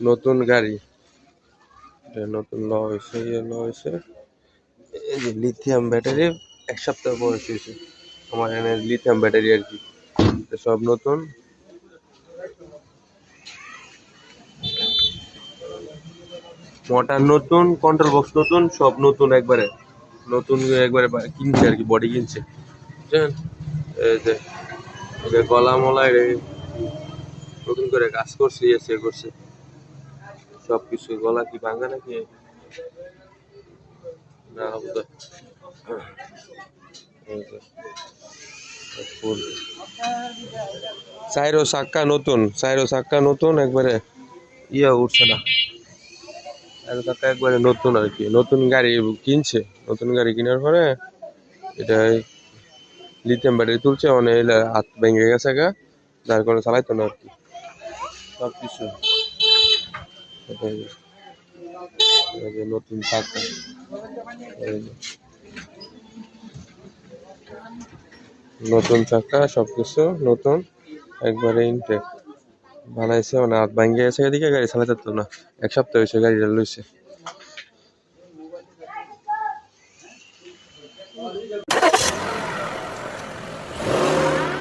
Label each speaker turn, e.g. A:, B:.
A: নতুন গাড়ি, এটা নতুন ল হয়েছে, এই যে লিথিয়াম ব্যাটারি 1 সপ্তাহ বয়স হয়েছে। আমার এখানে লিথিয়াম ব্যাটারি আর কি, এটা সব নতুন। মোটর নতুন, কন্ট্রোল বক্স নতুন, সব নতুন একবারে। নতুন একবারে কিনছে আর কি, বডি কিনছে, বুঝছেন? এই যে গলা মলা নতুন করে কাজ করছে, ইয়ে করছে সবকিছু। গলা কি ভাঙা নাকি না? চাইরো চাক্কা নতুন একবারে, ইয়ে উঠছে না। চাইরো চাক্কা একবারে নতুন আর কি, নতুন গাড়ি কিনছে। নতুন গাড়ি কেনার পরে এটা লিথিয়াম ব্যাটারি তুলছে, অনেক হাত ভেঙে গেছে গা, যার কারণে চালাইতো না আর কি সবকিছু। নতুন চাকা, নতুন চাকা, সবকিছু নতুন একবারে ইনটেক বানাইছে। মানে হাত ভাঙ্গে গেছে, এদিকে গাড়ি চালাতে না। 1 সপ্তাহ হয়েছে গাড়িটা লইছে।